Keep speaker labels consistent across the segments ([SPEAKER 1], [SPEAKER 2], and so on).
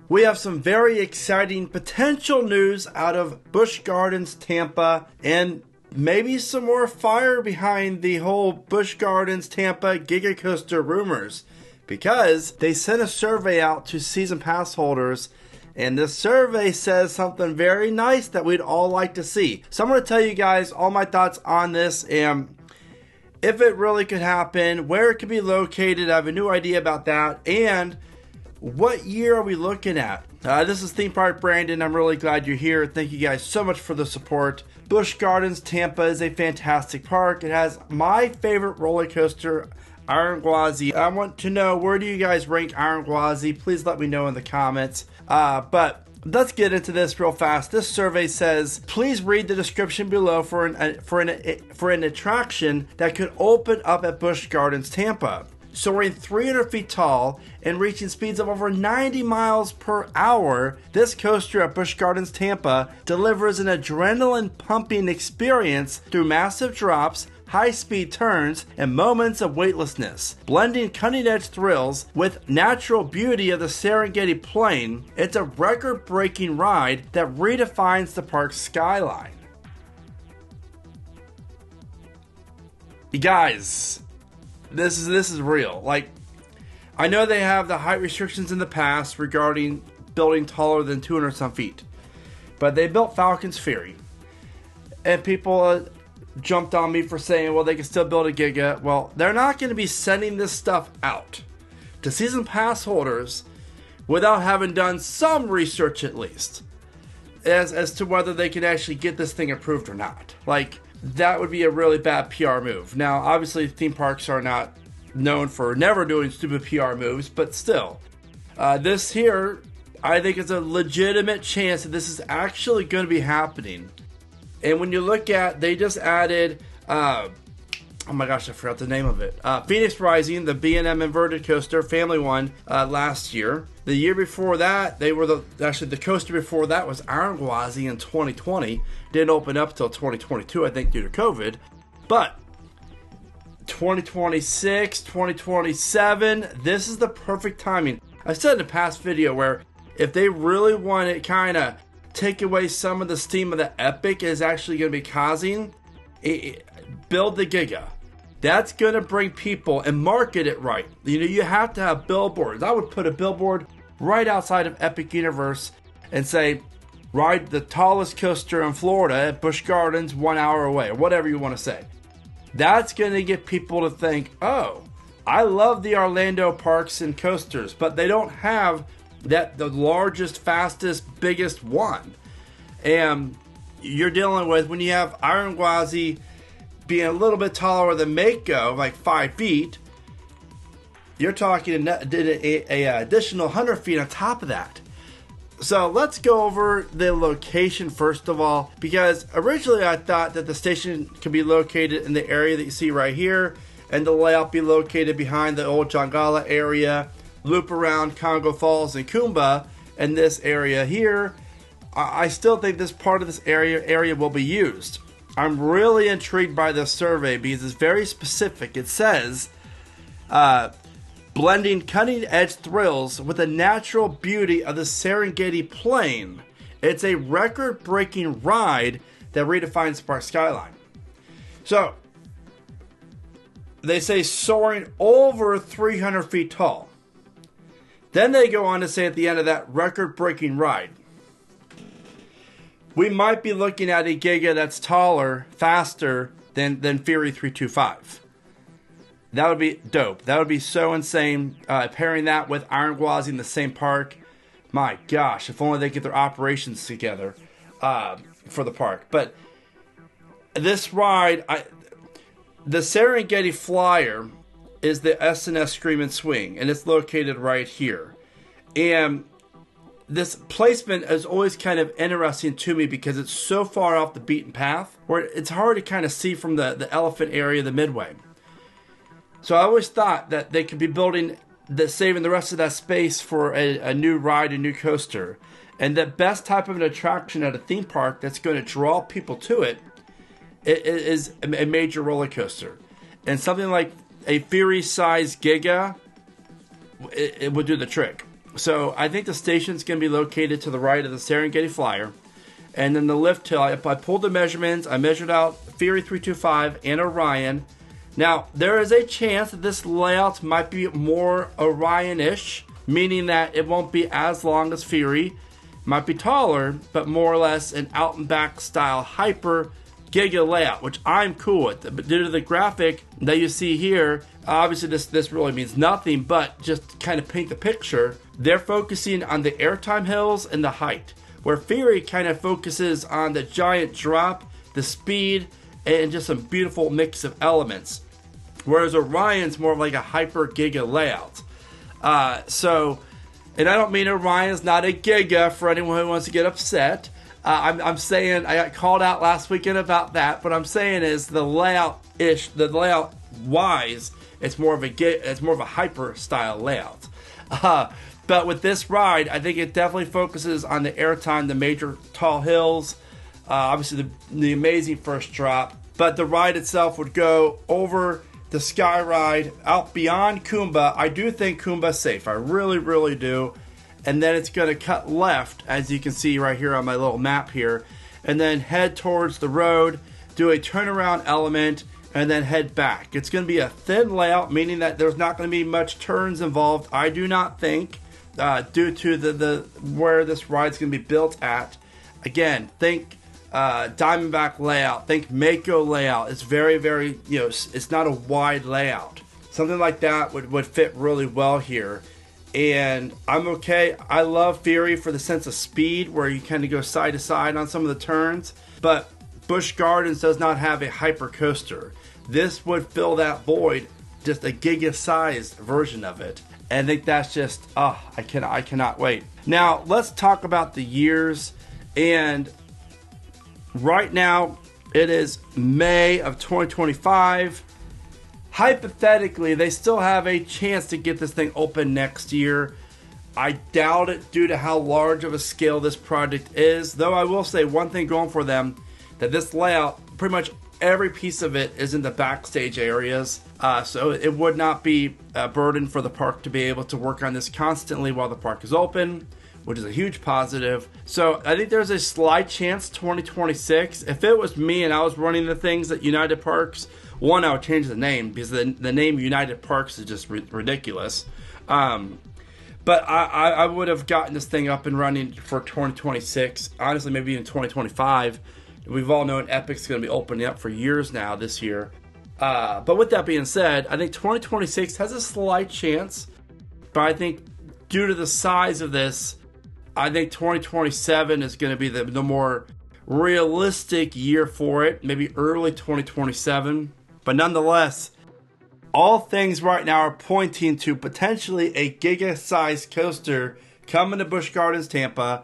[SPEAKER 1] We have some very exciting potential news out of Busch Gardens Tampa, and maybe some more fire behind the whole Busch Gardens Tampa Giga Coaster rumors, because they sent a survey out to season pass holders, and this survey says something very nice that we'd all like to see. So I'm going to tell you guys all my thoughts on this, and if it really could happen, where it could be located. I have a new idea about that, and what year are we looking at? This is Theme Park Brandon. I'm really glad you're here. Thank you guys so much for the support. Busch Gardens Tampa is a fantastic park. It has my favorite roller coaster, Iron Gwazi. I want to know, where do you guys rank Iron Gwazi? Please let me know in the comments. But let's get into this real fast. This survey says, please read the description below for an attraction that could open up at Busch Gardens Tampa. Soaring 300 feet tall and reaching speeds of over 90 miles per hour, this coaster at Busch Gardens Tampa delivers an adrenaline-pumping experience through massive drops, high-speed turns, and moments of weightlessness. Blending cutting-edge thrills with natural beauty of the Serengeti Plain, it's a record-breaking ride that redefines the park's skyline. You guys, this is real. Like, I know they have the height restrictions in the past regarding building taller than 200 some feet, but they built Falcon's Ferry, and people jumped on me for saying, well, they can still build a Giga. Well, they're not going to be sending this stuff out to season pass holders without having done some research, at least, as to whether they can actually get this thing approved or not. Like, that would be a really bad PR move. Now, obviously, theme parks are not known for never doing stupid PR moves, but still, this here, I think, is a legitimate chance that this is actually going to be happening. And when you look at, they just added, oh my gosh, I forgot the name of it. Phoenix Rising, the B&M inverted coaster, family one, last year. The year before that, the coaster before that was Iron Gwazi in 2020. Didn't open up till 2022, I think, due to COVID. But 2026, 2027, this is the perfect timing. I said in a past video where if they really want to kind of take away some of the steam of the Epic is actually going to be causing, build the Giga. That's going to bring people and market it right. You know, you have to have billboards. I would put a billboard right outside of Epic Universe and say, ride the tallest coaster in Florida at Busch Gardens 1 hour away, or whatever you want to say. That's going to get people to think, oh, I love the Orlando parks and coasters, but they don't have the largest, fastest, biggest one. And you're dealing with, when you have Iron Gwazi being a little bit taller than Mako, like 5 feet, you're talking an additional 100 feet on top of that. So let's go over the location first of all, because originally I thought that the station could be located in the area that you see right here, and the layout be located behind the old Jangala area, loop around Congo Falls and Kumba, and this area here. I still think this part of this area will be used. I'm really intrigued by this survey because it's very specific. It says, blending cutting-edge thrills with the natural beauty of the Serengeti Plain. It's a record-breaking ride that redefines the park skyline. So, they say soaring over 300 feet tall. Then they go on to say at the end of that, record-breaking ride. We might be looking at a Giga that's taller, faster than Fury 325. That would be dope. That would be so insane. Pairing that with Iron Gwazi in the same park. My gosh, if only they get their operations together for the park. But this ride, the Serengeti Flyer is the S&S Scream and Swing, and it's located right here. And this placement is always kind of interesting to me because it's so far off the beaten path where it's hard to kind of see from the elephant area, the midway. So I always thought that they could be saving the rest of that space for a new ride, a new coaster. And the best type of an attraction at a theme park that's going to draw people to it is a major roller coaster. And something like a Fury-sized Giga, it would do the trick. So I think the station's going to be located to the right of the Serengeti Flyer. And then the lift hill, I pulled the measurements. I measured out Fury 325 and Orion. Now, there is a chance that this layout might be more Orion-ish, meaning that it won't be as long as Fury. Might be taller, but more or less an out and back style hyper Giga layout, which I'm cool with. But due to the graphic that you see here, obviously this really means nothing, but just to kind of paint the picture, they're focusing on the airtime hills and the height, where Fury kind of focuses on the giant drop, the speed, and just some beautiful mix of elements. Whereas Orion's more of like a hyper Giga layout. And I don't mean Orion's not a Giga for anyone who wants to get upset. I'm saying, I got called out last weekend about that. What I'm saying is the layout wise, it's more of a hyper style layout. But with this ride, I think it definitely focuses on the airtime, the major tall hills, obviously the amazing first drop. But the ride itself would go over the Sky Ride out beyond Kumba. I do think Kumba's safe. I really, really do. And then it's going to cut left, as you can see right here on my little map here, and then head towards the road, do a turnaround element, and then head back. It's going to be a thin layout, meaning that there's not going to be much turns involved, I do not think, due to the where this ride's going to be built at. Again, think Diamondback layout, think Mako layout. It's very, very, it's not a wide layout. Something like that would fit really well here. And I'm okay. I love Fury for the sense of speed, where you kind of go side to side on some of the turns. But Busch Gardens does not have a hyper coaster. This would fill that void, just a Giga-sized version of it. And I think that's just, I cannot wait. Now, let's talk about the years. And right now, it is May of 2025. Hypothetically, they still have a chance to get this thing open next year. I doubt it due to how large of a scale this project is. Though I will say one thing going for them, that this layout, pretty much every piece of it is in the backstage areas. So it would not be a burden for the park to be able to work on this constantly while the park is open, which is a huge positive. So I think there's a slight chance 2026. If it was me and I was running the things at United Parks, one, I would change the name, because the name United Parks is just ridiculous. But I would have gotten this thing up and running for 2026. Honestly, maybe even 2025. We've all known Epic's going to be opening up for years now this year. But with that being said, I think 2026 has a slight chance. But I think due to the size of this, I think 2027 is going to be the more realistic year for it. Maybe early 2027. But nonetheless, all things right now are pointing to potentially a Giga-sized coaster coming to Busch Gardens Tampa.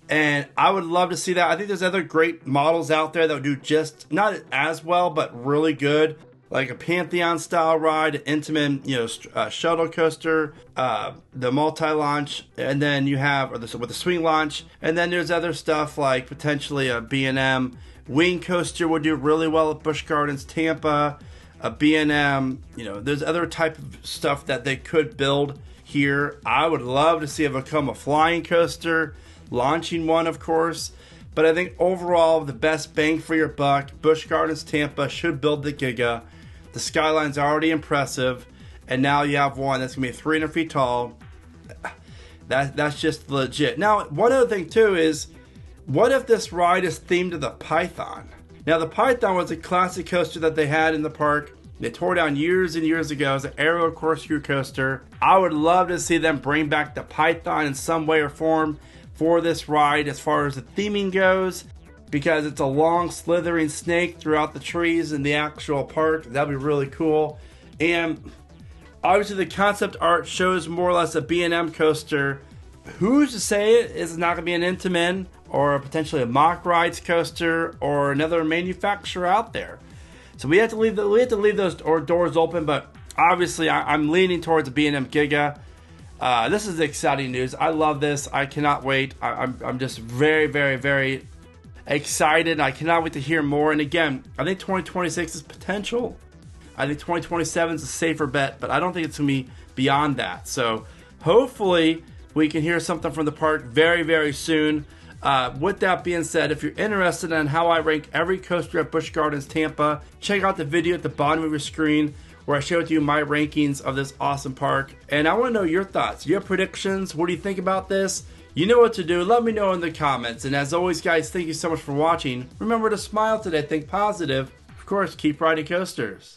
[SPEAKER 1] And I would love to see that. I think there's other great models out there that would do just not as well, but really good. Like a Pantheon style ride, an Intamin, shuttle coaster, the multi-launch, and then you have, with the swing launch. And then there's other stuff like potentially a B&M wing coaster would do really well at Busch Gardens Tampa. A B&M, there's other type of stuff that they could build here. I would love to see it become a flying coaster, launching one, of course. But I think overall, the best bang for your buck, Busch Gardens Tampa should build the Giga. The skyline's already impressive, and now you have one that's going to be 300 feet tall. That's just legit. Now, one other thing, too, is what if this ride is themed to the Python? Now, the Python was a classic coaster that they had in the park. They tore down years and years ago as an aerial corkscrew coaster. I would love to see them bring back the Python in some way or form for this ride as far as the theming goes, because it's a long slithering snake throughout the trees in the actual park. That'd be really cool. And obviously the concept art shows more or less a B&M coaster. Who's to say it is not going to be an Intamin or potentially a Mock Rides coaster or another manufacturer out there? So we have to leave those doors open, but obviously I'm leaning towards a B&M Giga. This is exciting news. I love this. I cannot wait. I'm just very, very, very excited. I cannot wait to hear more. And again, I think 2026 is potential. I think 2027 is a safer bet, but I don't think it's going to be beyond that. So hopefully we can hear something from the park very, very soon. With that being said, if you're interested in how I rank every coaster at Busch Gardens Tampa, check out the video at the bottom of your screen where I share with you my rankings of this awesome park. And I want to know your thoughts, your predictions. What do you think about this? You know what to do. Let me know in the comments. And as always, guys, thank you so much for watching. Remember to smile today, think positive. Of course, keep riding coasters.